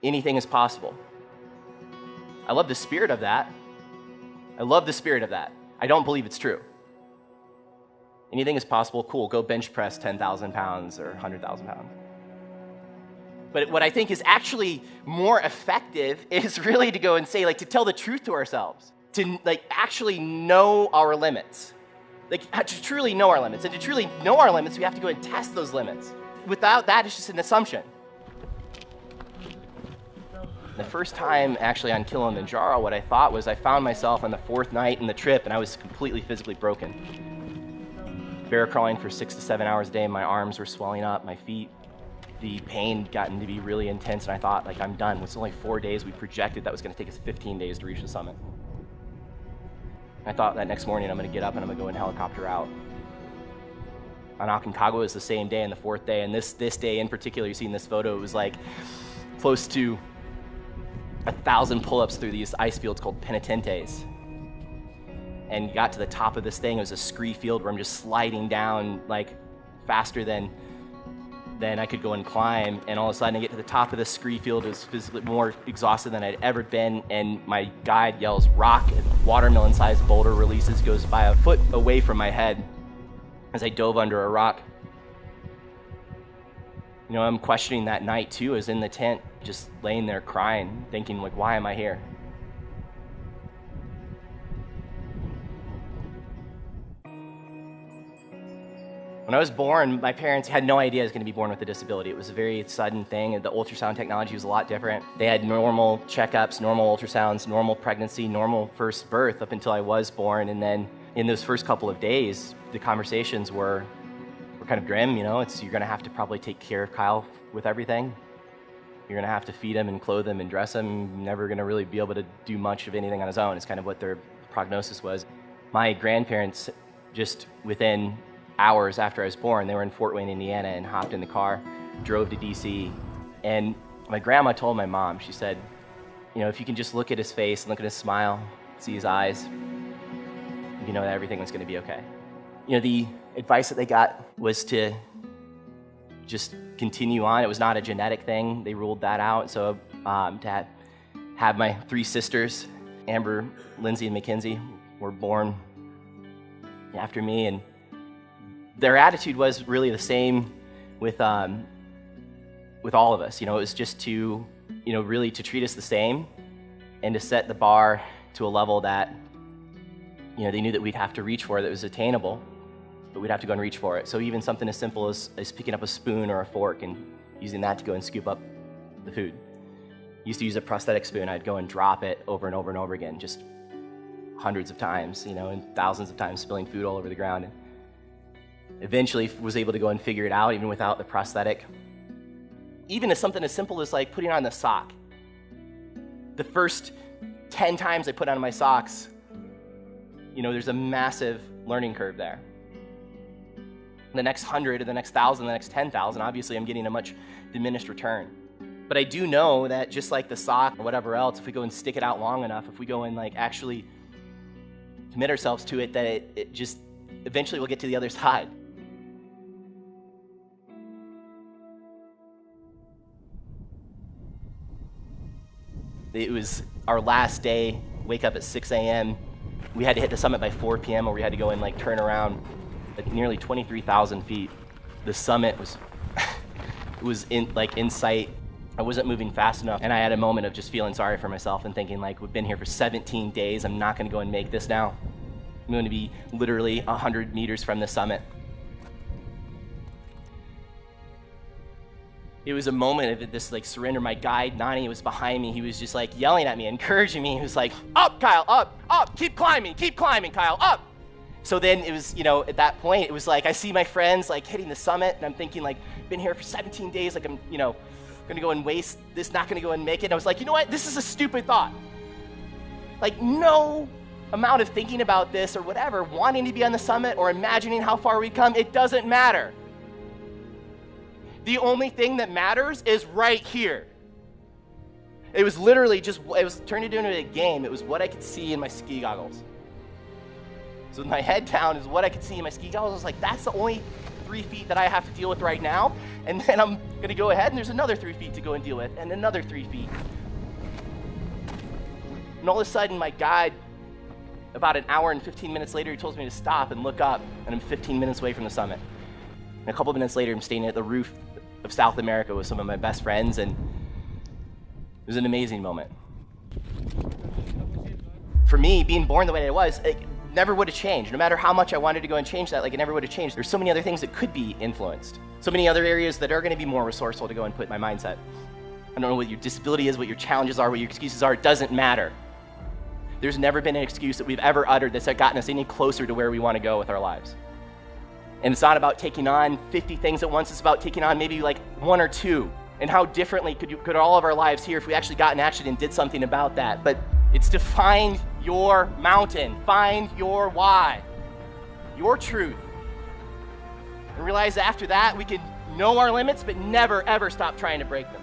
anything is possible. I love the spirit of that. I love the spirit of that. I don't believe it's true. Anything is possible, cool, go bench press 10,000 pounds or 100,000 pounds. But what I think is actually more effective is really to go and say, like, to tell the truth to ourselves, to like actually know our limits, like to truly know our limits. And to truly know our limits, we have to go and test those limits. Without that, it's just an assumption. The first time actually on Kilimanjaro, what I thought was I found myself on the 4th night in the trip and I was completely physically broken. Bear crawling for 6 to 7 hours a day, my arms were swelling up, my feet, the pain gotten to be really intense, and I thought, like, I'm done. It's only 4 days. We projected that was gonna take us 15 days to reach the summit. I thought that next morning I'm gonna get up and I'm gonna go and helicopter out. On Aconcagua, it was the same day, and the 4th day, and this day in particular, you see in this photo, it was like close to 1,000 pull-ups through these ice fields called penitentes. And got to the top of this thing, it was a scree field where I'm just sliding down like faster than I could go and climb. And all of a sudden I get to the top of this scree field, it was physically more exhausted than I'd ever been. And my guide yells, rock, and watermelon-sized boulder releases, goes by a foot away from my head as I dove under a rock. You know, I'm questioning that night too, I was in the tent, just laying there crying, thinking, like, why am I here? When I was born, my parents had no idea I was going to be born with a disability. It was a very sudden thing. The ultrasound technology was a lot different. They had normal checkups, normal ultrasounds, normal pregnancy, normal first birth up until I was born. And then in those first couple of days, the conversations were kind of grim, you know. You're going to have to probably take care of Kyle with everything. You're going to have to feed him and clothe him and dress him. Never going to really be able to do much of anything on his own. It's kind of what their prognosis was. My grandparents, just within hours after I was born, they were in Fort Wayne, Indiana, and hopped in the car, drove to DC. And my grandma told my mom, she said, you know, if you can just look at his face and look at his smile, see his eyes, you know that everything was going to be okay. You know, the advice that they got was to just continue on. It was not a genetic thing. They ruled that out. So to have my 3 sisters, Amber, Lindsay, and Mackenzie, were born after me, and their attitude was really the same with all of us. You know, it was just to, you know, really to treat us the same and to set the bar to a level that, you know, they knew that we'd have to reach for, that was attainable, but we'd have to go and reach for it. So even something as simple as picking up a spoon or a fork and using that to go and scoop up the food. Used to use a prosthetic spoon. I'd go and drop it over and over and over again, just hundreds of times, you know, and thousands of times, spilling food all over the ground. And eventually was able to go and figure it out even without the prosthetic. Even as something as simple as like putting on the sock. The first 10 times I put on my socks, you know, there's a massive learning curve there. The next 100, the next 1,000, the next 10,000, obviously I'm getting a much diminished return. But I do know that just like the sock or whatever else, if we go and stick it out long enough, if we go and like actually commit ourselves to it, that it just eventually will get to the other side. It was our last day, wake up at 6 a.m. We had to hit the summit by 4 p.m. or we had to go and like turn around at nearly 23,000 feet. The summit was, it was in sight. I wasn't moving fast enough, and I had a moment of just feeling sorry for myself and thinking, like, we've been here for 17 days. I'm not gonna go and make this now. I'm going to be literally 100 meters from the summit. It was a moment of this like surrender. My guide, Nani, was behind me. He was just like yelling at me, encouraging me. He was like, up, Kyle, up, keep climbing, Kyle, up. So then it was, you know, at that point, it was like, I see my friends like hitting the summit, and I'm thinking like, been here for 17 days, like I'm, you know, gonna go and waste this, not gonna go and make it. And I was like, you know what, this is a stupid thought. Like, no amount of thinking about this or whatever, wanting to be on the summit or imagining how far we come, it doesn't matter. The only thing that matters is right here. It was literally just, it was turned into a game. It was what I could see in my ski goggles. So with my head down is what I could see in my ski goggles. I was like, that's the only 3 feet that I have to deal with right now, and then I'm gonna go ahead and there's another 3 feet to go and deal with, and another 3 feet. And all of a sudden, my guide, about an hour and 15 minutes later, he tells me to stop and look up, and I'm 15 minutes away from the summit. And a couple minutes later, I'm staying at the roof of South America with some of my best friends, and it was an amazing moment. For me, being born the way I was, it never would have changed. No matter how much I wanted to go and change that, like, it never would have changed. There's so many other things that could be influenced. So many other areas that are gonna be more resourceful to go and put my mindset. I don't know what your disability is, what your challenges are, what your excuses are, it doesn't matter. There's never been an excuse that we've ever uttered that's gotten us any closer to where we want to go with our lives. And it's not about taking on 50 things at once, it's about taking on maybe like 1 or 2. And how differently could all of our lives here if we actually got in action and did something about that. But it's to find your mountain, find your why, your truth. And realize after that we can know our limits, but never ever stop trying to break them.